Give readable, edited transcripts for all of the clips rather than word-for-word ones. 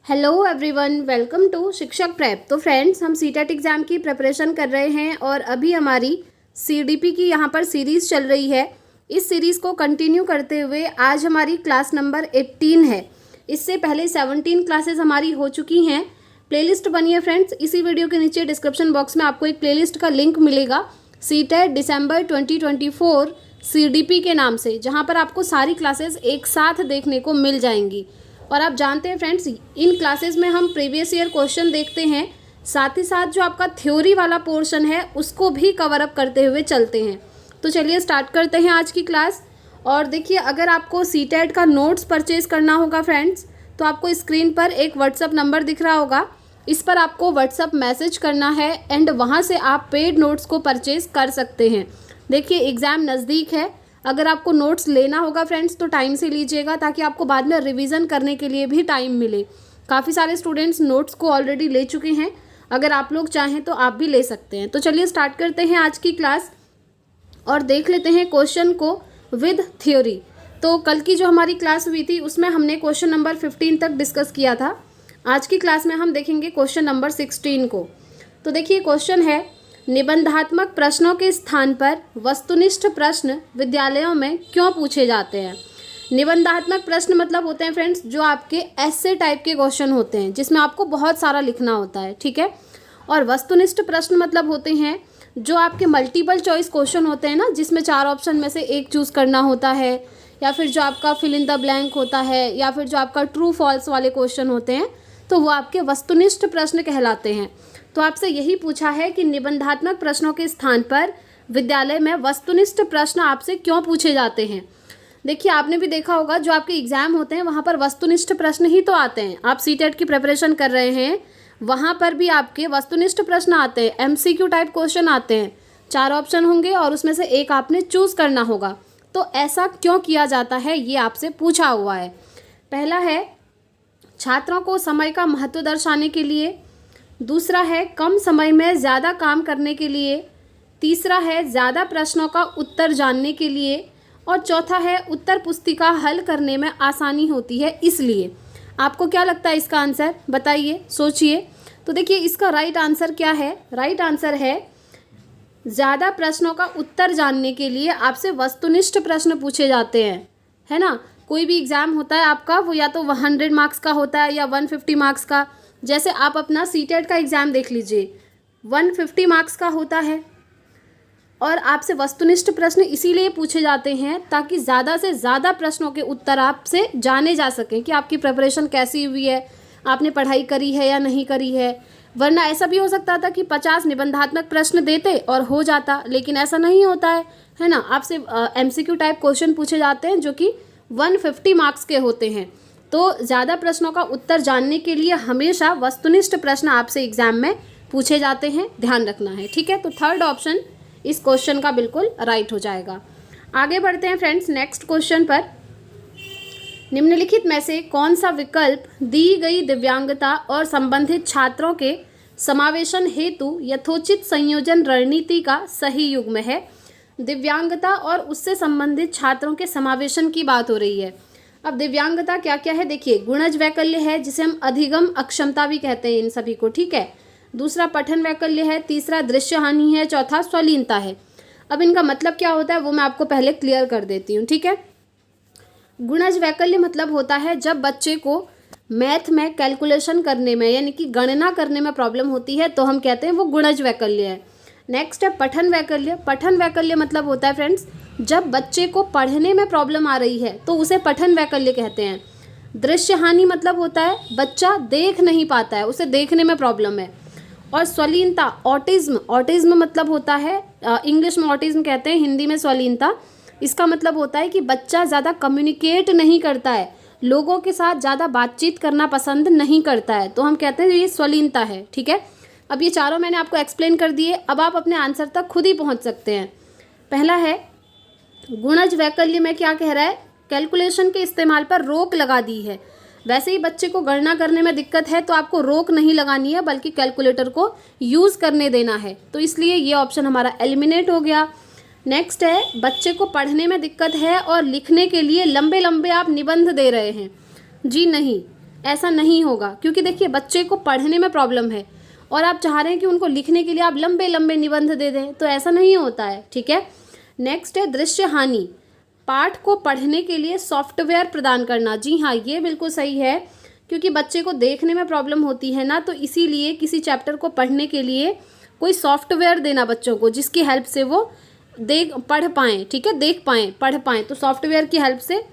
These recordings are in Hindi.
हेलो एवरीवन, वेलकम टू शिक्षक प्रेप। तो फ्रेंड्स, हम सीटेट एग्ज़ाम की प्रिपरेशन कर रहे हैं और अभी हमारी सीडीपी की यहाँ पर सीरीज़ चल रही है। इस सीरीज़ को कंटिन्यू करते हुए आज हमारी क्लास नंबर 18 है। इससे पहले 17 क्लासेस हमारी हो चुकी हैं। प्लेलिस्ट बनी है फ्रेंड्स, इसी वीडियो के नीचे डिस्क्रिप्शन बॉक्स में आपको एक प्लेलिस्ट का लिंक मिलेगा सीटेट दिसंबर 2024 सीडीपी के नाम से, जहाँ पर आपको सारी क्लासेस एक साथ देखने को मिल जाएंगी। और आप जानते हैं फ्रेंड्स, इन क्लासेस में हम प्रीवियस ईयर क्वेश्चन देखते हैं, साथ ही साथ जो आपका थ्योरी वाला पोर्शन है उसको भी कवर अप करते हुए चलते हैं। तो चलिए स्टार्ट करते हैं आज की क्लास। और देखिए, अगर आपको सीटेट का नोट्स परचेज करना होगा फ्रेंड्स, तो आपको स्क्रीन पर एक व्हाट्सअप नंबर दिख रहा होगा, इस पर आपको व्हाट्सअप मैसेज करना है एंड वहाँ से आप पेड नोट्स को परचेज कर सकते हैं। देखिए, एग्ज़ाम नज़दीक है, अगर आपको नोट्स लेना होगा फ्रेंड्स तो टाइम से लीजिएगा, ताकि आपको बाद में रिवीजन करने के लिए भी टाइम मिले। काफ़ी सारे स्टूडेंट्स नोट्स को ऑलरेडी ले चुके हैं, अगर आप लोग चाहें तो आप भी ले सकते हैं। तो चलिए स्टार्ट करते हैं आज की क्लास और देख लेते हैं क्वेश्चन को विद थ्योरी। तो कल की जो हमारी क्लास हुई थी उसमें हमने क्वेश्चन नंबर 15 तक डिस्कस किया था। आज की क्लास में हम देखेंगे क्वेश्चन नंबर 16 को। तो देखिए, क्वेश्चन है, निबंधात्मक प्रश्नों के स्थान पर वस्तुनिष्ठ प्रश्न विद्यालयों में क्यों पूछे जाते हैं। निबंधात्मक प्रश्न मतलब होते हैं फ्रेंड्स जो आपके ऐसे टाइप के क्वेश्चन होते हैं जिसमें आपको बहुत सारा लिखना होता है, ठीक है। और वस्तुनिष्ठ प्रश्न मतलब होते हैं जो आपके मल्टीपल चॉइस क्वेश्चन होते हैं ना, जिसमें 4 ऑप्शन में से एक चूज़ करना होता है, या फिर जो आपका फिल इन द ब्लैंक होता है, या फिर जो आपका ट्रू फॉल्स वाले क्वेश्चन होते हैं, तो वो आपके वस्तुनिष्ठ प्रश्न कहलाते हैं। तो आपसे यही पूछा है कि निबंधात्मक प्रश्नों के स्थान पर विद्यालय में वस्तुनिष्ठ प्रश्न आपसे क्यों पूछे जाते हैं। देखिए, आपने भी देखा होगा जो आपके एग्जाम होते हैं वहाँ पर वस्तुनिष्ठ प्रश्न ही तो आते हैं। आप सीटेट की प्रिपरेशन कर रहे हैं, वहाँ पर भी आपके वस्तुनिष्ठ प्रश्न आते हैं, एमसीक्यू टाइप क्वेश्चन आते हैं। 4 ऑप्शन होंगे और उसमें से एक आपने चूज़ करना होगा। तो ऐसा क्यों किया जाता है, ये आपसे पूछा हुआ है। पहला है छात्रों को समय का महत्व दर्शाने के लिए, दूसरा है कम समय में ज़्यादा काम करने के लिए, तीसरा है ज़्यादा प्रश्नों का उत्तर जानने के लिए, और चौथा है उत्तर पुस्तिका हल करने में आसानी होती है इसलिए। आपको क्या लगता है इसका आंसर, बताइए, सोचिए। तो देखिए, इसका राइट आंसर क्या है। राइट आंसर है ज़्यादा प्रश्नों का उत्तर जानने के लिए आपसे वस्तुनिष्ठ प्रश्न पूछे जाते हैं, है ना। कोई भी एग्ज़ाम होता है आपका, वो या तो 100 मार्क्स का होता है या 150 मार्क्स का। जैसे आप अपना सीटेट का एग्ज़ाम देख लीजिए, 150 मार्क्स का होता है और आपसे वस्तुनिष्ठ प्रश्न इसीलिए पूछे जाते हैं ताकि ज़्यादा से ज़्यादा प्रश्नों के उत्तर आपसे जाने जा सकें कि आपकी प्रिपरेशन कैसी हुई है, आपने पढ़ाई करी है या नहीं करी है। वरना ऐसा भी हो सकता था कि 50 निबंधात्मक प्रश्न देते और हो जाता, लेकिन ऐसा नहीं होता है ना। आपसे एमसीक्यू टाइप क्वेश्चन पूछे जाते हैं जो कि 150 मार्क्स के होते हैं। तो ज़्यादा प्रश्नों का उत्तर जानने के लिए हमेशा वस्तुनिष्ठ प्रश्न आपसे एग्जाम में पूछे जाते हैं, ध्यान रखना है, ठीक है। तो थर्ड ऑप्शन इस क्वेश्चन का बिल्कुल राइट हो जाएगा। आगे बढ़ते हैं फ्रेंड्स नेक्स्ट क्वेश्चन पर। निम्नलिखित में से कौन सा विकल्प दी गई दिव्यांगता और संबंधित छात्रों के समावेशन हेतु यथोचित संयोजन रणनीति का सही युग्म है। दिव्यांगता और उससे संबंधित छात्रों के समावेशन की बात हो रही है। अब दिव्यांगता क्या क्या है, देखिए, गुणज वैकल्य है जिसे हम अधिगम अक्षमता भी कहते हैं इन सभी को, ठीक है। दूसरा पठन वैकल्य है, तीसरा दृश्य हानि है, चौथा स्वलीनता है। अब इनका मतलब क्या होता है वो मैं आपको पहले क्लियर कर देती हूँ, ठीक है। गुणज वैकल्य मतलब होता है जब बच्चे को मैथ में कैलकुलेशन करने में यानी कि गणना करने में प्रॉब्लम होती है तो हम कहते हैं वो गुणज वैकल्य है। नेक्स्ट है पठन वैकल्य। पठन वैकल्य मतलब होता है फ्रेंड्स जब बच्चे को पढ़ने में प्रॉब्लम आ रही है तो उसे पठन वैकल्य कहते हैं। दृश्य हानि मतलब होता है बच्चा देख नहीं पाता है, उसे देखने में प्रॉब्लम है। और स्वलीनता, ऑटिज्म, ऑटिज्म मतलब होता है, इंग्लिश में ऑटिज्म कहते हैं, हिंदी में स्वलीनता। इसका मतलब होता है कि बच्चा ज़्यादा कम्युनिकेट नहीं करता है, लोगों के साथ ज़्यादा बातचीत करना पसंद नहीं करता है, तो हम कहते हैं ये स्वलीनता है, ठीक है। अब ये चारों मैंने आपको एक्सप्लेन कर दिए, अब आप अपने आंसर तक खुद ही पहुंच सकते हैं। पहला है गुणज वैकल्य में क्या कह रहा है, कैलकुलेशन के इस्तेमाल पर रोक लगा दी है। वैसे ही बच्चे को गणना करने में दिक्कत है तो आपको रोक नहीं लगानी है बल्कि कैलकुलेटर को यूज़ करने देना है, तो इसलिए ये ऑप्शन हमारा एलिमिनेट हो गया। नेक्स्ट है बच्चे को पढ़ने में दिक्कत है और लिखने के लिए लंबे लंबे आप निबंध दे रहे हैं। जी नहीं, ऐसा नहीं होगा, क्योंकि देखिए बच्चे को पढ़ने में प्रॉब्लम है और आप चाह रहे हैं कि उनको लिखने के लिए आप लंबे लंबे निबंध दे दें, तो ऐसा नहीं होता है। ठीक है, नेक्स्ट है दृश्य हानि, पाठ को पढ़ने के लिए सॉफ्टवेयर प्रदान करना। जी हाँ, ये बिल्कुल सही है, क्योंकि बच्चे को देखने में प्रॉब्लम होती है ना, तो इसीलिए किसी चैप्टर को पढ़ने के लिए कोई सॉफ्टवेयर देना बच्चों को, जिसकी हेल्प से वो पढ़ पाएँ। ठीक है, देख पाएँ, पढ़ पाएँ, तो सॉफ्टवेयर की हेल्प से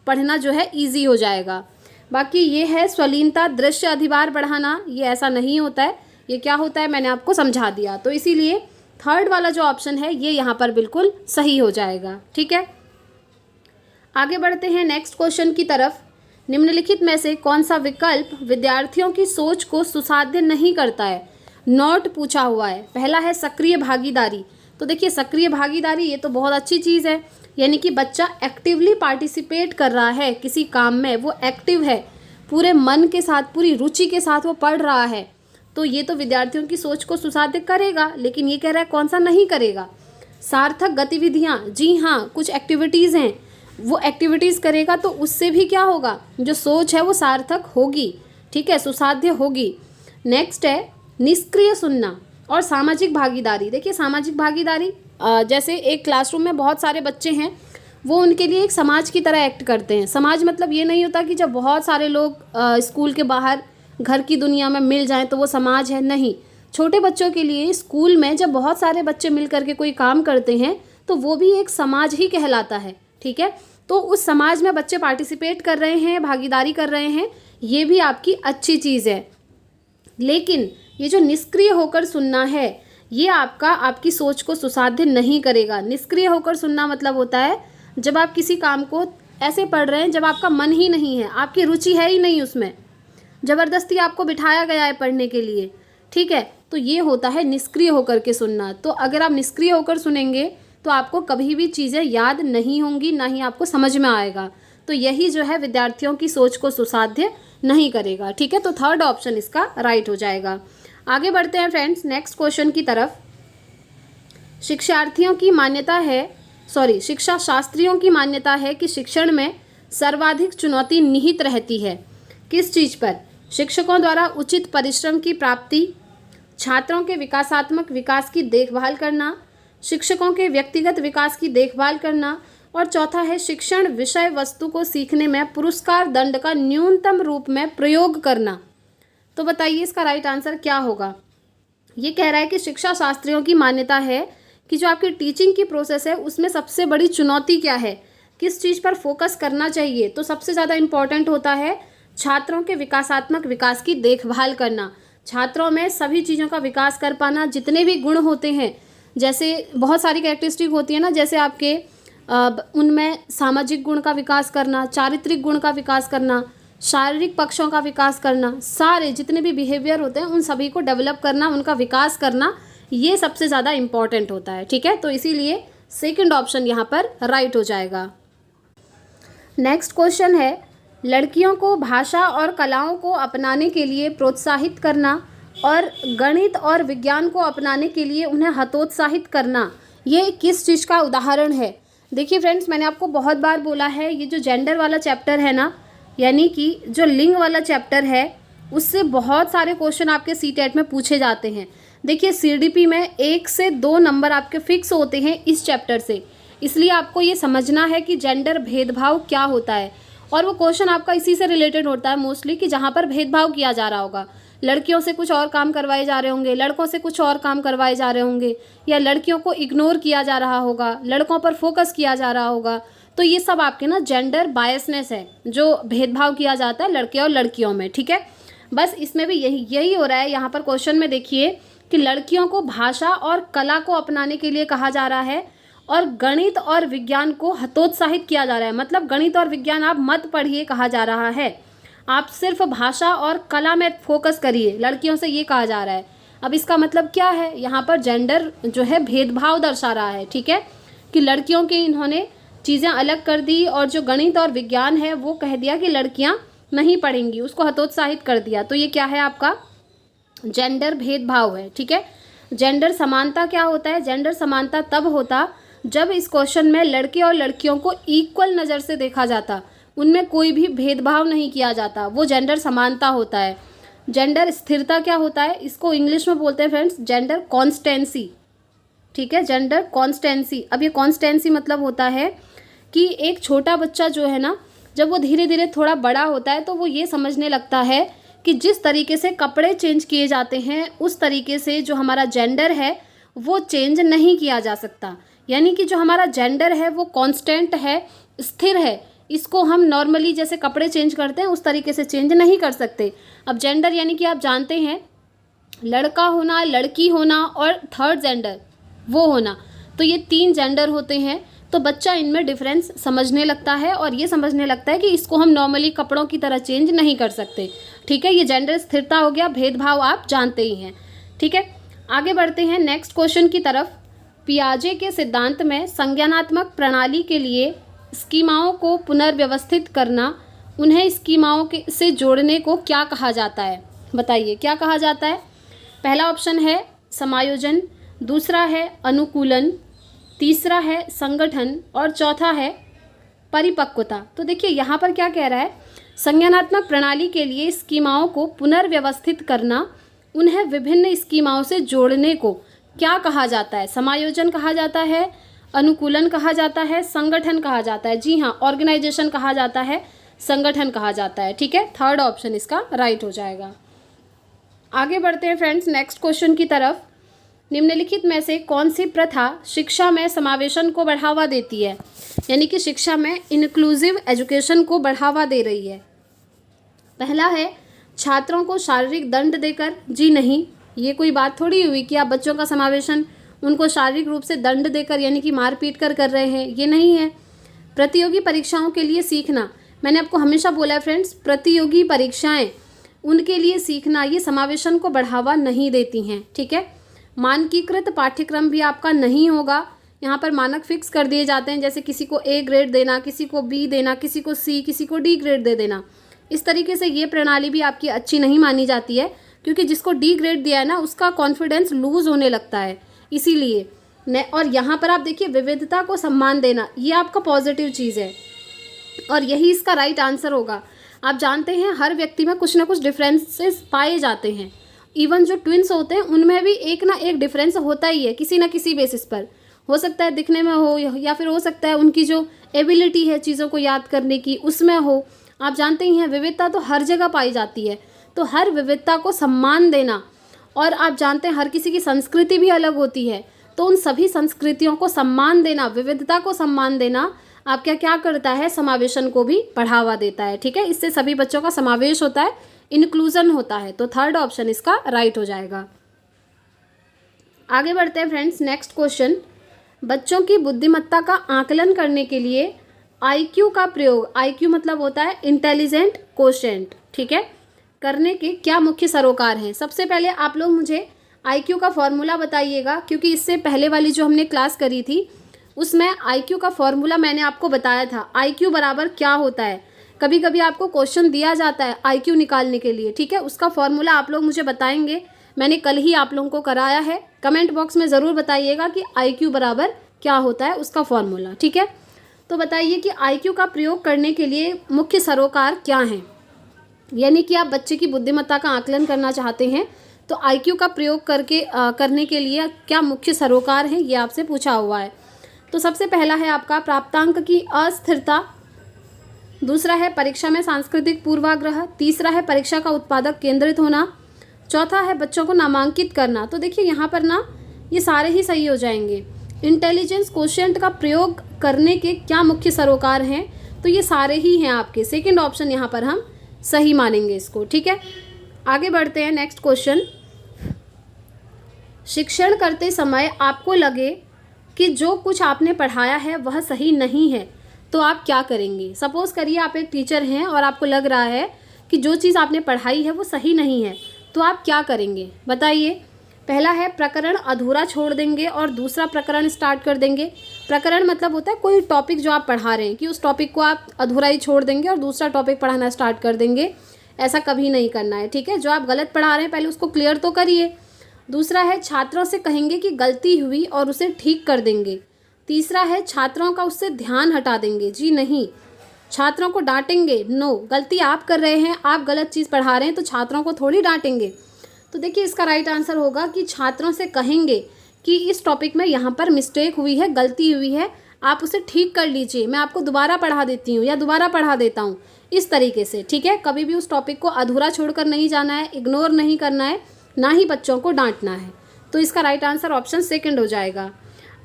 पढ़ना जो है ईजी हो जाएगा। बाकी ये है स्वलीनता, दृश्य अधिभार बढ़ाना, ये ऐसा नहीं होता है। ये क्या होता है मैंने आपको समझा दिया, तो इसीलिए थर्ड वाला जो ऑप्शन है ये यहाँ पर बिल्कुल सही हो जाएगा। ठीक है, आगे बढ़ते हैं नेक्स्ट क्वेश्चन की तरफ। निम्नलिखित में से कौन सा विकल्प विद्यार्थियों की सोच को सुसाध्य नहीं करता है? नोट पूछा हुआ है। पहला है सक्रिय भागीदारी। तो देखिए सक्रिय भागीदारी ये तो बहुत अच्छी चीज़ है, यानी कि बच्चा एक्टिवली पार्टिसिपेट कर रहा है किसी काम में, वो एक्टिव है, पूरे मन के साथ, पूरी रुचि के साथ वो पढ़ रहा है, तो ये तो विद्यार्थियों की सोच को सुसाध्य करेगा। लेकिन ये कह रहा है कौन सा नहीं करेगा? सार्थक गतिविधियाँ, जी हाँ, कुछ एक्टिविटीज़ हैं, वो एक्टिविटीज़ करेगा तो उससे भी क्या होगा, जो सोच है वो सार्थक होगी। ठीक है, सुसाध्य होगी। नेक्स्ट है निष्क्रिय सुनना और सामाजिक भागीदारी। देखिए सामाजिक भागीदारी, जैसे एक क्लासरूम में बहुत सारे बच्चे हैं, वो उनके लिए एक समाज की तरह एक्ट करते हैं। समाज मतलब ये नहीं होता कि जब बहुत सारे लोग स्कूल के बाहर घर की दुनिया में मिल जाएं तो वो समाज है, नहीं। छोटे बच्चों के लिए स्कूल में जब बहुत सारे बच्चे मिल करके कोई काम करते हैं तो वो भी एक समाज ही कहलाता है। ठीक है, तो उस समाज में बच्चे पार्टिसिपेट कर रहे हैं, भागीदारी कर रहे हैं, ये भी आपकी अच्छी चीज़ है। लेकिन ये जो निष्क्रिय होकर सुनना है, ये आपकी सोच को सुसाध्य नहीं करेगा। निष्क्रिय होकर सुनना मतलब होता है जब आप किसी काम को ऐसे पढ़ रहे हैं जब आपका मन ही नहीं है, आपकी रुचि है ही नहीं उसमें, ज़बरदस्ती आपको बिठाया गया है पढ़ने के लिए। ठीक है, तो ये होता है निष्क्रिय होकर के सुनना। तो अगर आप निष्क्रिय होकर सुनेंगे तो आपको कभी भी चीज़ें याद नहीं होंगी, ना ही आपको समझ में आएगा। तो यही जो है विद्यार्थियों की सोच को सुसाध्य नहीं करेगा। ठीक है, तो थर्ड ऑप्शन इसका राइट हो जाएगा। आगे बढ़ते हैं फ्रेंड्स नेक्स्ट क्वेश्चन की तरफ। शिक्षा शास्त्रियों की मान्यता है कि शिक्षण में सर्वाधिक चुनौती निहित रहती है। किस चीज़ पर? शिक्षकों द्वारा उचित परिश्रम की प्राप्ति, छात्रों के विकासात्मक विकास की देखभाल करना, शिक्षकों के व्यक्तिगत विकास की देखभाल करना, और चौथा है शिक्षण विषय वस्तु को सीखने में पुरस्कार दंड का न्यूनतम रूप में प्रयोग करना। तो बताइए इसका राइट आंसर क्या होगा? ये कह रहा है कि शिक्षा शास्त्रियों की मान्यता है कि जो आपकी टीचिंग की प्रोसेस है उसमें सबसे बड़ी चुनौती क्या है, किस चीज़ पर फोकस करना चाहिए। तो सबसे ज़्यादा इम्पॉर्टेंट होता है छात्रों के विकासात्मक विकास की देखभाल करना, छात्रों में सभी चीज़ों का विकास कर पाना, जितने भी गुण होते हैं, जैसे बहुत सारी कैरेक्टरिस्टिक होती है ना, जैसे आपके उनमें सामाजिक गुण का विकास करना, चारित्रिक गुण का विकास करना, शारीरिक पक्षों का विकास करना, सारे जितने भी बिहेवियर होते हैं उन सभी को डेवलप करना, उनका विकास करना, ये सबसे ज़्यादा इम्पॉर्टेंट होता है। ठीक है, तो इसीलिए सेकंड ऑप्शन यहाँ पर राइट हो जाएगा। नेक्स्ट क्वेश्चन है लड़कियों को भाषा और कलाओं को अपनाने के लिए प्रोत्साहित करना और गणित और विज्ञान को अपनाने के लिए उन्हें हतोत्साहित करना, ये किस चीज़ का उदाहरण है? देखिए फ्रेंड्स, मैंने आपको बहुत बार बोला है, ये जो जेंडर वाला चैप्टर है ना, यानी कि जो लिंग वाला चैप्टर है, उससे बहुत सारे क्वेश्चन आपके सीटेट में पूछे जाते हैं। देखिए सीडीपी में 1 से 2 नंबर आपके फिक्स होते हैं इस चैप्टर से, इसलिए आपको ये समझना है कि जेंडर भेदभाव क्या होता है। और वो क्वेश्चन आपका इसी से रिलेटेड होता है मोस्टली, कि जहाँ पर भेदभाव किया जा रहा होगा, लड़कियों से कुछ और काम करवाए जा रहे होंगे, लड़कों से कुछ और काम करवाए जा रहे होंगे, या लड़कियों को इग्नोर किया जा रहा होगा, लड़कों पर फोकस किया जा रहा होगा। तो ये सब आपके ना जेंडर बायसनेस है, जो भेदभाव किया जाता है लड़के और लड़कियों में। ठीक है, बस इसमें भी यही हो रहा है। यहाँ पर क्वेश्चन में देखिए कि लड़कियों को भाषा और कला को अपनाने के लिए कहा जा रहा है और गणित और विज्ञान को हतोत्साहित किया जा रहा है। मतलब गणित और विज्ञान आप मत पढ़िए कहा जा रहा है, आप सिर्फ भाषा और कला में फोकस करिए, लड़कियों से ये कहा जा रहा है। अब इसका मतलब क्या है? यहाँ पर जेंडर जो है भेदभाव दर्शा रहा है। ठीक है, कि लड़कियों के इन्होंने चीज़ें अलग कर दी और जो गणित और विज्ञान है वो कह दिया कि लड़कियाँ नहीं पढ़ेंगी, उसको हतोत्साहित कर दिया। तो ये क्या है? आपका जेंडर भेदभाव है। ठीक है, जेंडर समानता क्या होता है? जेंडर समानता तब होता जब इस क्वेश्चन में लड़के और लड़कियों को इक्वल नज़र से देखा जाता, उनमें कोई भी भेदभाव नहीं किया जाता, वो जेंडर समानता होता है। जेंडर स्थिरता क्या होता है, इसको इंग्लिश में बोलते हैं फ्रेंड्स जेंडर कॉन्स्टेंसी। ठीक है, जेंडर कॉन्स्टेंसी। अब ये कॉन्स्टेंसी मतलब होता है कि एक छोटा बच्चा जो है ना, जब वो धीरे धीरे थोड़ा बड़ा होता है तो वो ये समझने लगता है कि जिस तरीके से कपड़े चेंज किए जाते हैं उस तरीके से जो हमारा जेंडर है वो चेंज नहीं किया जा सकता। यानी कि जो हमारा जेंडर है वो कांस्टेंट है, स्थिर है, इसको हम नॉर्मली जैसे कपड़े चेंज करते हैं उस तरीके से चेंज नहीं कर सकते। अब जेंडर यानी कि आप जानते हैं लड़का होना, लड़की होना और थर्ड जेंडर वो होना, तो ये 3 जेंडर होते हैं। तो बच्चा इनमें डिफरेंस समझने लगता है और ये समझने लगता है कि इसको हम नॉर्मली कपड़ों की तरह चेंज नहीं कर सकते। ठीक है, ये जेंडर स्थिरता हो गया, भेदभाव आप जानते ही हैं। ठीक है, आगे बढ़ते हैं नेक्स्ट क्वेश्चन की तरफ। पियाजे के सिद्धांत में संज्ञानात्मक प्रणाली के लिए स्कीमाओं को पुनर्व्यवस्थित करना, उन्हें स्कीमाओं के से जोड़ने को क्या कहा जाता है? बताइए क्या कहा जाता है? पहला ऑप्शन है समायोजन, दूसरा है अनुकूलन, तीसरा है संगठन और चौथा है परिपक्वता। तो देखिए यहाँ पर क्या कह रहा है, संज्ञानात्मक प्रणाली के लिए स्कीमाओं को पुनर्व्यवस्थित करना, उन्हें विभिन्न स्कीमाओं से जोड़ने को क्या कहा जाता है? समायोजन कहा जाता है, अनुकूलन कहा जाता है, संगठन कहा जाता है। जी हाँ, ऑर्गेनाइजेशन कहा जाता है, संगठन कहा जाता है। ठीक है, थर्ड ऑप्शन इसका राइट हो जाएगा। आगे बढ़ते हैं फ्रेंड्स नेक्स्ट क्वेश्चन की तरफ। निम्नलिखित में से कौन सी प्रथा शिक्षा में समावेशन को बढ़ावा देती है? यानी कि शिक्षा में इंक्लूसिव एजुकेशन को बढ़ावा दे रही है। पहला है छात्रों को शारीरिक दंड देकर। जी नहीं, ये कोई बात थोड़ी हुई कि आप बच्चों का समावेशन उनको शारीरिक रूप से दंड देकर यानी कि मारपीट कर रहे हैं, ये नहीं है। प्रतियोगी परीक्षाओं के लिए सीखना, मैंने आपको हमेशा बोला है फ्रेंड्स, प्रतियोगी परीक्षाएं उनके लिए सीखना ये समावेशन को बढ़ावा नहीं देती हैं। ठीक है, मानकीकृत पाठ्यक्रम भी आपका नहीं होगा। यहाँ पर मानक फिक्स कर दिए जाते हैं, जैसे किसी को A ग्रेड देना, किसी को B देना, किसी को C, किसी को D ग्रेड दे देना। इस तरीके से ये प्रणाली भी आपकी अच्छी नहीं मानी जाती है, क्योंकि जिसको D ग्रेड दिया है ना उसका कॉन्फिडेंस लूज होने लगता है, इसीलिए। और यहाँ पर आप देखिए विविधता को सम्मान देना, ये आपका पॉजिटिव चीज़ है और यही इसका राइट आंसर होगा। आप जानते हैं हर व्यक्ति में कुछ ना कुछ डिफरेंसेस पाए जाते हैं। इवन जो ट्विंस होते हैं उनमें भी एक ना एक डिफरेंस होता ही है, किसी ना किसी बेसिस पर। हो सकता है दिखने में हो, या फिर हो सकता है उनकी जो एबिलिटी है चीज़ों को याद करने की उसमें हो। आप जानते ही हैं विविधता तो हर जगह पाई जाती है, तो हर विविधता को सम्मान देना। और आप जानते हैं हर किसी की संस्कृति भी अलग होती है, तो उन सभी संस्कृतियों को सम्मान देना, विविधता को सम्मान देना आप क्या करता है, समावेशन को भी बढ़ावा देता है। ठीक है, इससे सभी बच्चों का समावेश होता है, इंक्लूजन होता है। तो थर्ड ऑप्शन इसका राइट हो जाएगा। आगे बढ़ते हैं फ्रेंड्स नेक्स्ट क्वेश्चन। बच्चों की बुद्धिमत्ता का आकलन करने के लिए IQ का प्रयोग, IQ मतलब होता है इंटेलिजेंट कोशेंट, ठीक है, करने के क्या मुख्य सरोकार हैं? सबसे पहले आप लोग मुझे IQ का फॉर्मूला बताइएगा, क्योंकि इससे पहले वाली जो हमने क्लास करी थी उसमें IQ का फॉर्मूला मैंने आपको बताया था। IQ बराबर क्या होता है, कभी कभी आपको क्वेश्चन दिया जाता है IQ निकालने के लिए। ठीक है, उसका फॉर्मूला आप लोग मुझे बताएंगे, मैंने कल ही आप लोगों को कराया है। कमेंट बॉक्स में ज़रूर बताइएगा कि IQ बराबर क्या होता है उसका फॉर्मूला। ठीक है, तो बताइए कि IQ का प्रयोग करने के लिए मुख्य सरोकार क्या हैं? यानी कि आप बच्चे की बुद्धिमत्ता का आकलन करना चाहते हैं तो IQ का प्रयोग करने के लिए क्या मुख्य सरोकार हैं, ये आपसे पूछा हुआ है। तो सबसे पहला है आपका प्राप्तांक की अस्थिरता, दूसरा है परीक्षा में सांस्कृतिक पूर्वाग्रह, तीसरा है परीक्षा का उत्पादक केंद्रित होना, चौथा है बच्चों को नामांकित करना। तो देखिए यहाँ पर ना ये सारे ही सही हो जाएंगे। इंटेलिजेंस कोशेंट का प्रयोग करने के क्या मुख्य सरोकार हैं? तो ये सारे ही हैं आपके, सेकंड ऑप्शन यहाँ पर हम सही मानेंगे इसको। ठीक है, आगे बढ़ते हैं नेक्स्ट क्वेश्चन। शिक्षण करते समय आपको लगे कि जो कुछ आपने पढ़ाया है वह सही नहीं है तो आप क्या करेंगे? सपोज करिए आप एक टीचर हैं और आपको लग रहा है कि जो चीज़ आपने पढ़ाई है वो सही नहीं है, तो आप क्या करेंगे बताइए? पहला है प्रकरण अधूरा छोड़ देंगे और दूसरा प्रकरण स्टार्ट कर देंगे। प्रकरण मतलब होता है कोई टॉपिक जो आप पढ़ा रहे हैं कि उस टॉपिक को आप अधूरा ही छोड़ देंगे और दूसरा टॉपिक पढ़ाना स्टार्ट कर देंगे, ऐसा कभी नहीं करना है। ठीक है, जो आप गलत पढ़ा रहे हैं पहले उसको क्लियर तो करिए। दूसरा है छात्रों से कहेंगे कि गलती हुई और उसे ठीक कर देंगे। तीसरा है छात्रों का उससे ध्यान हटा देंगे। जी नहीं, छात्रों को डांटेंगे? नो, गलती आप कर रहे हैं, आप गलत चीज़ पढ़ा रहे हैं तो छात्रों को थोड़ी डांटेंगे। तो देखिए इसका राइट आंसर होगा कि छात्रों से कहेंगे कि इस टॉपिक में यहाँ पर मिस्टेक हुई है, गलती हुई है, आप उसे ठीक कर लीजिए, मैं आपको दोबारा पढ़ा देती हूँ या दोबारा पढ़ा देता हूँ, इस तरीके से। ठीक है, कभी भी उस टॉपिक को अधूरा छोड़कर नहीं जाना है, इग्नोर नहीं करना है, ना ही बच्चों को डांटना है। तो इसका राइट आंसर ऑप्शन सेकंड हो जाएगा।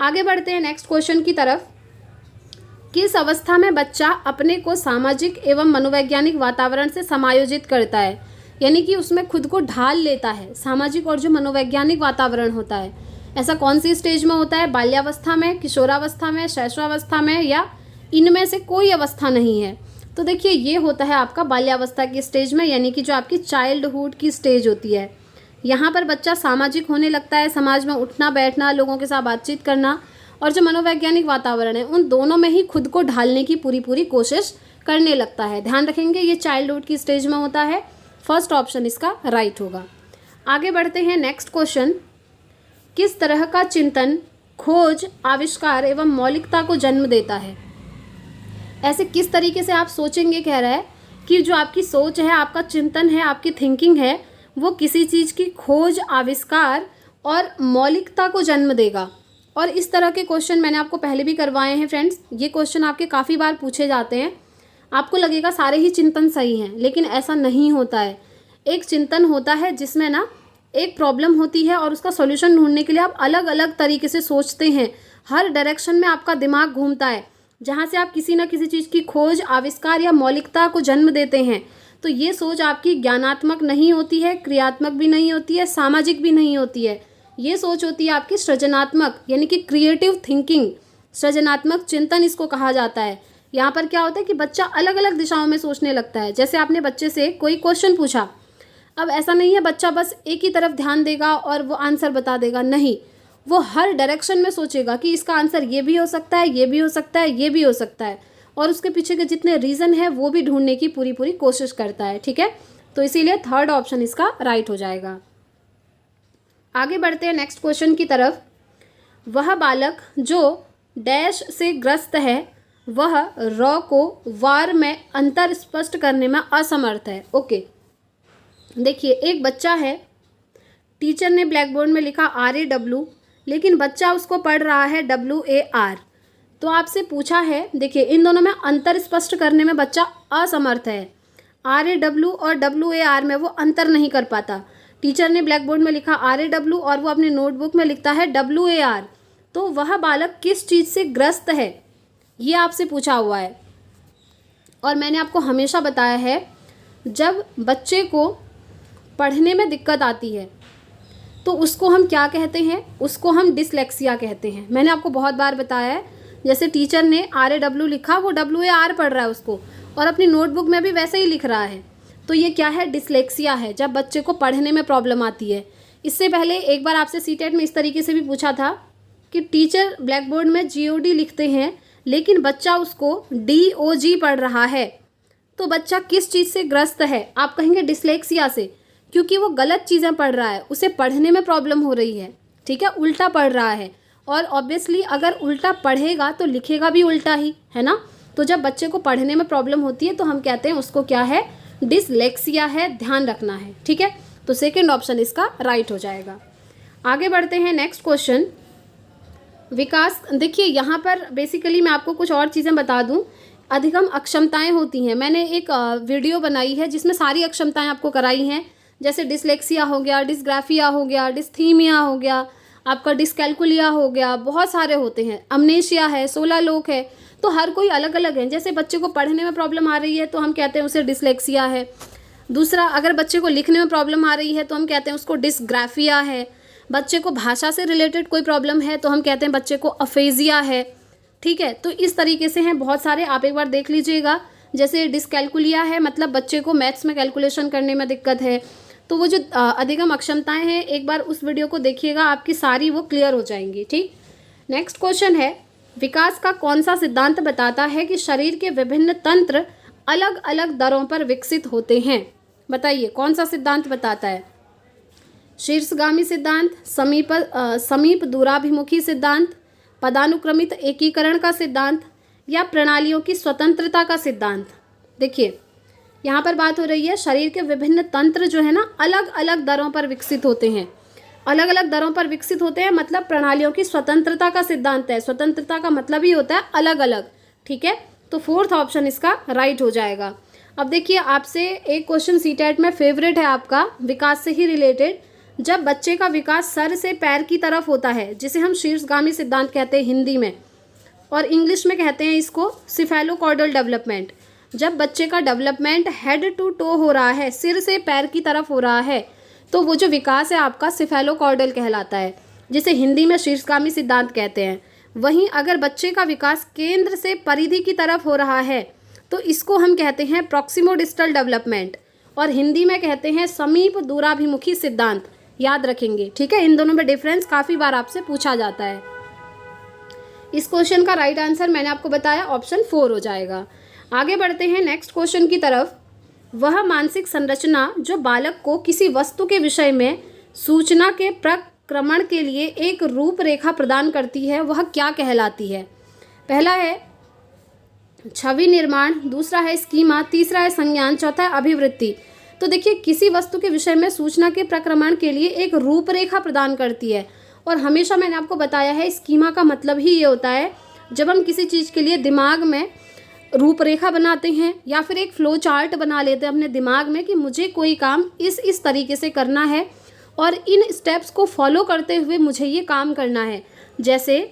आगे बढ़ते हैं नेक्स्ट क्वेश्चन की तरफ। किस अवस्था में बच्चा अपने को सामाजिक एवं मनोवैज्ञानिक वातावरण से समायोजित करता है, यानी कि उसमें खुद को ढाल लेता है, सामाजिक और जो मनोवैज्ञानिक वातावरण होता है, ऐसा कौन सी स्टेज में होता है? बाल्यावस्था में, किशोरावस्था में, शैशवावस्था में, या इनमें से कोई अवस्था नहीं है? तो देखिए ये होता है आपका बाल्यावस्था की स्टेज में, यानी कि जो आपकी चाइल्डहुड की स्टेज होती है। यहाँ पर बच्चा सामाजिक होने लगता है, समाज में उठना बैठना, लोगों के साथ बातचीत करना, और जो मनोवैज्ञानिक वातावरण है उन दोनों में ही खुद को ढालने की पूरी कोशिश करने लगता है। ध्यान रखेंगे ये चाइल्डहुड की स्टेज में होता है। फर्स्ट ऑप्शन इसका राइट होगा। आगे बढ़ते हैं नेक्स्ट क्वेश्चन। किस तरह का चिंतन खोज, आविष्कार एवं मौलिकता को जन्म देता है? ऐसे किस तरीके से आप सोचेंगे, कह रहा है कि जो आपकी सोच है, आपका चिंतन है, आपकी थिंकिंग है, वो किसी चीज़ की खोज, आविष्कार और मौलिकता को जन्म देगा। और इस तरह के क्वेश्चन मैंने आपको पहले भी करवाए हैं फ्रेंड्स। ये क्वेश्चन आपके काफ़ी बार पूछे जाते हैं। आपको लगेगा सारे ही चिंतन सही हैं, लेकिन ऐसा नहीं होता है। एक चिंतन होता है जिसमें ना एक प्रॉब्लम होती है और उसका सॉल्यूशन ढूंढने के लिए आप अलग अलग तरीके से सोचते हैं। हर डायरेक्शन में आपका दिमाग घूमता है, जहाँ से आप किसी ना किसी चीज़ की खोज, आविष्कार या मौलिकता को जन्म देते हैं। तो ये सोच आपकी ज्ञानात्मक नहीं होती है, क्रियात्मक भी नहीं होती है, सामाजिक भी नहीं होती है। ये सोच होती है आपकी सृजनात्मक, यानी कि क्रिएटिव थिंकिंग, सृजनात्मक चिंतन इसको कहा जाता है। यहाँ पर क्या होता है कि बच्चा अलग अलग दिशाओं में सोचने लगता है। जैसे आपने बच्चे से कोई क्वेश्चन पूछा, अब ऐसा नहीं है बच्चा बस एक ही तरफ ध्यान देगा और वो आंसर बता देगा, नहीं, वो हर डायरेक्शन में सोचेगा कि इसका आंसर ये भी हो सकता है, ये भी हो सकता है, ये भी हो सकता है, और उसके पीछे के जितने रीज़न है वो भी ढूंढने की पूरी कोशिश करता है। ठीक है, तो इसीलिए थर्ड ऑप्शन इसका राइट हो जाएगा। आगे बढ़ते हैं नेक्स्ट क्वेश्चन की तरफ। वह बालक जो डैश से ग्रस्त है वह र को वार में अंतर स्पष्ट करने में असमर्थ है। ओके, देखिए एक बच्चा है, टीचर ने ब्लैक बोर्ड में लिखा RAW, लेकिन बच्चा उसको पढ़ रहा है WAR। तो आपसे पूछा है, देखिए इन दोनों में अंतर स्पष्ट करने में बच्चा असमर्थ है। RAW और WAR में वो अंतर नहीं कर पाता। टीचर ने ब्लैक बोर्ड में लिखा RAW और वो अपने नोटबुक में लिखता है WAR। तो वह बालक किस चीज़ से ग्रस्त है, ये आपसे पूछा हुआ है। और मैंने आपको हमेशा बताया है, जब बच्चे को पढ़ने में दिक्कत आती है तो उसको हम क्या कहते हैं? उसको हम डिसलेक्सिया कहते हैं। मैंने आपको बहुत बार बताया है। जैसे टीचर ने RAW लिखा, वो WAR पढ़ रहा है उसको, और अपनी नोटबुक में भी वैसे ही लिख रहा है। तो ये क्या है? डिसलेक्सिया है, जब बच्चे को पढ़ने में प्रॉब्लम आती है। इससे पहले एक बार आपसे CTET में इस तरीके से भी पूछा था कि टीचर ब्लैक बोर्ड में GOD लिखते हैं, लेकिन बच्चा उसको DOG पढ़ रहा है। तो बच्चा किस चीज़ से ग्रस्त है? आप कहेंगे डिसलेक्सिया से, क्योंकि वो गलत चीज़ें पढ़ रहा है, उसे पढ़ने में प्रॉब्लम हो रही है। ठीक है, उल्टा पढ़ रहा है, और ऑब्वियसली अगर उल्टा पढ़ेगा तो लिखेगा भी उल्टा ही, है ना। तो जब बच्चे को पढ़ने में प्रॉब्लम होती है तो हम कहते हैं उसको क्या है? डिसलेक्सिया है, ध्यान रखना है। ठीक है, तो सेकंड ऑप्शन इसका राइट हो जाएगा। आगे बढ़ते हैं नेक्स्ट क्वेश्चन। विकास, देखिए यहाँ पर बेसिकली मैं आपको कुछ और चीज़ें बता दूँ। अधिगम अक्षमताएं होती हैं, मैंने एक वीडियो बनाई है जिसमें सारी अक्षमताएं आपको कराई हैं। जैसे डिसलेक्सिया हो गया, डिसग्राफिया हो गया, डिस्थीमिया हो गया, आपका डिसकैलकुलिया हो गया, बहुत सारे होते हैं, अमनेशिया है, 16 लोग है। तो हर कोई अलग अलग है। जैसे बच्चे को पढ़ने में प्रॉब्लम आ रही है तो हम कहते हैं उसे डिसलेक्सिया है। दूसरा, अगर बच्चे को लिखने में प्रॉब्लम आ रही है तो हम कहते हैं उसको डिसग्राफिया है। बच्चे को भाषा से रिलेटेड कोई प्रॉब्लम है तो हम कहते हैं बच्चे को अफेजिया है। ठीक है, तो इस तरीके से हैं बहुत सारे, आप एक बार देख लीजिएगा। जैसे डिसकैलकुलिया है, मतलब बच्चे को मैथ्स में कैलकुलेशन करने में दिक्कत है। तो वो जो अधिगम अक्षमताएं हैं, एक बार उस वीडियो को देखिएगा, आपकी सारी वो क्लियर हो जाएंगी। ठीक, नेक्स्ट क्वेश्चन है, विकास का कौन सा सिद्धांत बताता है कि शरीर के विभिन्न तंत्र अलग अलग दरों पर विकसित होते हैं? बताइए कौन सा सिद्धांत बताता है? शीर्षगामी सिद्धांत, समीप दूराभिमुखी सिद्धांत, पदानुक्रमित एकीकरण का सिद्धांत, या प्रणालियों की स्वतंत्रता का सिद्धांत। देखिए यहाँ पर बात हो रही है शरीर के विभिन्न तंत्र जो है ना अलग अलग दरों पर विकसित होते हैं, अलग अलग दरों पर विकसित होते हैं, मतलब प्रणालियों की स्वतंत्रता का सिद्धांत है। स्वतंत्रता का मतलब ही होता है अलग अलग, ठीक है। तो फोर्थ ऑप्शन इसका राइट हो जाएगा। अब देखिए आपसे एक क्वेश्चन सीटेट में फेवरेट है आपका, विकास से ही रिलेटेड। जब बच्चे का विकास सर से पैर की तरफ होता है, जिसे हम शीर्षगामी सिद्धांत कहते हैं हिंदी में, और इंग्लिश में कहते हैं इसको सिफेलोकॉर्डल डेवलपमेंट। जब बच्चे का डेवलपमेंट हेड टू टो हो रहा है, सिर से पैर की तरफ हो रहा है, तो वो जो विकास है आपका सिफेलोकॉर्डल कहलाता है, जिसे हिंदी में शीर्षगामी सिद्धांत कहते हैं। वहीं अगर बच्चे का विकास केंद्र से परिधि की तरफ हो रहा है तो इसको हम कहते हैं प्रॉक्सिमोडिस्टल डेवलपमेंट, और हिंदी में कहते हैं समीप दूराभिमुखी सिद्धांत। याद रखेंगे, ठीक है। इन दोनों में डिफरेंस काफ़ी बार आपसे पूछा जाता है। इस क्वेश्चन का राइट आंसर मैंने आपको बताया ऑप्शन 4 हो जाएगा। आगे बढ़ते हैं नेक्स्ट क्वेश्चन की तरफ। वह मानसिक संरचना जो बालक को किसी वस्तु के विषय में सूचना के प्रक्रमण के लिए एक रूपरेखा प्रदान करती है, वह क्या कहलाती है? पहला है छवि निर्माण, दूसरा है स्कीमा, तीसरा है संज्ञान, चौथा है अभिवृत्ति। तो देखिए किसी वस्तु के विषय में सूचना के प्रक्रमण के लिए एक रूपरेखा प्रदान करती है, और हमेशा मैंने आपको बताया है स्कीमा का मतलब ही ये होता है जब हम किसी चीज़ के लिए दिमाग में रूपरेखा बनाते हैं या फिर एक फ्लो चार्ट बना लेते हैं अपने दिमाग में कि मुझे कोई काम इस तरीके से करना है और इन स्टेप्स को फॉलो करते हुए मुझे ये काम करना है। जैसे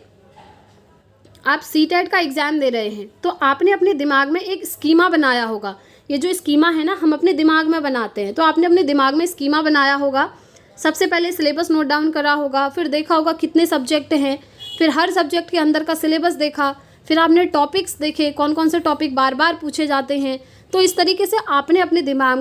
आप सीटेट का एग्ज़ाम दे रहे हैं तो आपने अपने दिमाग में एक स्कीमा बनाया होगा। ये जो स्कीमा है ना हम अपने दिमाग में बनाते हैं, तो आपने अपने दिमाग में स्कीमा बनाया होगा। सबसे पहले सिलेबस नोट डाउन करा होगा, फिर देखा होगा कितने सब्जेक्ट हैं, फिर हर सब्जेक्ट के अंदर का सिलेबस देखा, फिर आपने टॉपिक्स देखे कौन कौन से टॉपिक बार बार पूछे जाते हैं। तो इस तरीके से आपने अपने दिमाग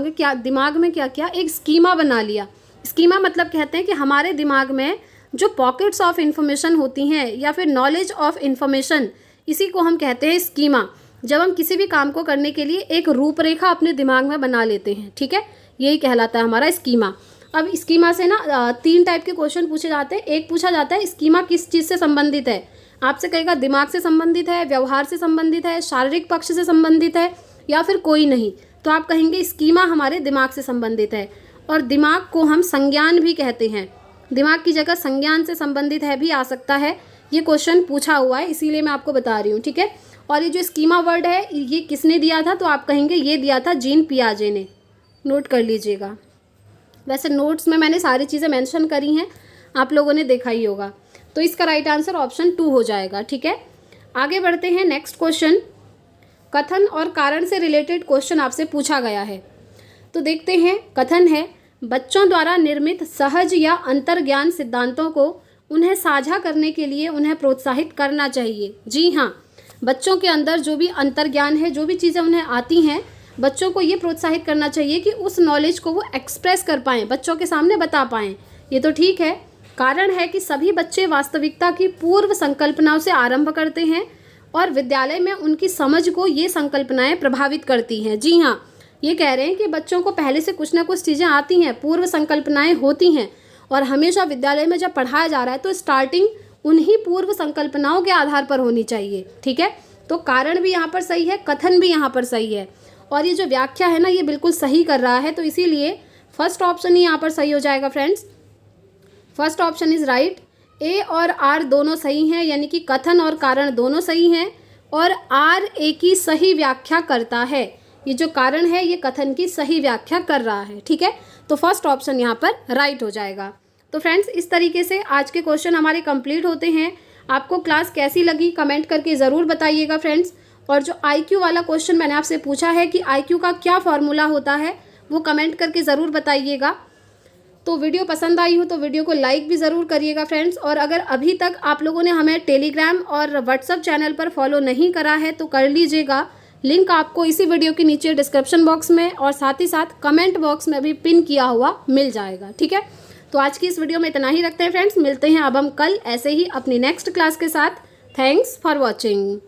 में क्या किया, एक स्कीमा बना लिया। स्कीमा मतलब कहते हैं कि हमारे दिमाग में जो पॉकेट्स ऑफ इन्फॉर्मेशन होती हैं या फिर नॉलेज ऑफ इन्फॉर्मेशन, इसी को हम कहते हैं स्कीमा। जब हम किसी भी काम को करने के लिए एक रूपरेखा अपने दिमाग में बना लेते हैं, ठीक है, यही कहलाता है हमारा स्कीमा। अब स्कीमा से ना 3 टाइप के क्वेश्चन पूछे जाते हैं। एक पूछा जाता है स्कीमा किस चीज़ से संबंधित है, आपसे कहेगा दिमाग से संबंधित है, व्यवहार से संबंधित है, शारीरिक पक्ष से संबंधित है या फिर कोई नहीं, तो आप कहेंगे स्कीमा हमारे दिमाग से संबंधित है। और दिमाग को हम संज्ञान भी कहते हैं, दिमाग की जगह संज्ञान से संबंधित है भी आ सकता है। ये क्वेश्चन पूछा हुआ है इसीलिए मैं आपको बता रही हूँ, ठीक है। और ये जो स्कीमा वर्ड है ये किसने दिया था, तो आप कहेंगे ये दिया था जीन पियाजे ने, नोट कर लीजिएगा। वैसे नोट्स में मैंने सारी चीज़ें मेंशन करी हैं, आप लोगों ने देखा ही होगा। तो इसका राइट आंसर ऑप्शन 2 हो जाएगा, ठीक है। आगे बढ़ते हैं नेक्स्ट क्वेश्चन। कथन और कारण से रिलेटेड क्वेश्चन आपसे पूछा गया है, तो देखते हैं। कथन है बच्चों द्वारा निर्मित सहज या अंतर्ज्ञान सिद्धांतों को उन्हें साझा करने के लिए उन्हें प्रोत्साहित करना चाहिए। जी हाँ, बच्चों के अंदर जो भी अंतर्ज्ञान है, जो भी चीज़ें उन्हें आती हैं, बच्चों को ये प्रोत्साहित करना चाहिए कि उस नॉलेज को वो एक्सप्रेस कर पाएँ, बच्चों के सामने बता पाएँ। ये तो ठीक है। कारण है कि सभी बच्चे वास्तविकता की पूर्व संकल्पनाओं से आरंभ करते हैं और विद्यालय में उनकी समझ को ये संकल्पनाएं प्रभावित करती हैं। जी हाँ, ये कह रहे हैं कि बच्चों को पहले से कुछ ना कुछ चीज़ें आती हैं, पूर्व संकल्पनाएं होती हैं, और हमेशा विद्यालय में जब पढ़ाया जा रहा है तो स्टार्टिंग उन्हीं पूर्व संकल्पनाओं के आधार पर होनी चाहिए, ठीक है। तो कारण भी यहाँ पर सही है, कथन भी यहाँ पर सही है, और ये जो व्याख्या है ना ये बिल्कुल सही कर रहा है। तो इसीलिए फर्स्ट ऑप्शन ही यहाँ पर सही हो जाएगा friends. First option is right. A और आर दोनों सही हैं, यानी कि कथन और कारण दोनों सही हैं, और आर ए की सही व्याख्या करता है। ये जो कारण है ये कथन की सही व्याख्या कर रहा है, ठीक है। तो फर्स्ट ऑप्शन यहाँ पर राइट हो जाएगा। तो फ्रेंड्स इस तरीके से आज के क्वेश्चन हमारे कंप्लीट होते हैं। आपको क्लास कैसी लगी कमेंट करके ज़रूर बताइएगा फ्रेंड्स। और जो IQ वाला क्वेश्चन मैंने आपसे पूछा है कि IQ का क्या फॉर्मूला होता है, वो कमेंट करके ज़रूर बताइएगा। तो वीडियो पसंद आई हो तो वीडियो को लाइक भी ज़रूर करिएगा फ्रेंड्स। और अगर अभी तक आप लोगों ने हमें टेलीग्राम और व्हाट्सएप चैनल पर फॉलो नहीं करा है तो कर लीजिएगा। लिंक आपको इसी वीडियो के नीचे डिस्क्रिप्शन बॉक्स में और साथ ही साथ कमेंट बॉक्स में भी पिन किया हुआ मिल जाएगा, ठीक है। तो आज की इस वीडियो में इतना ही रखते हैं फ्रेंड्स। मिलते हैं अब हम कल ऐसे ही अपनी नेक्स्ट क्लास के साथ। Thanks for watching.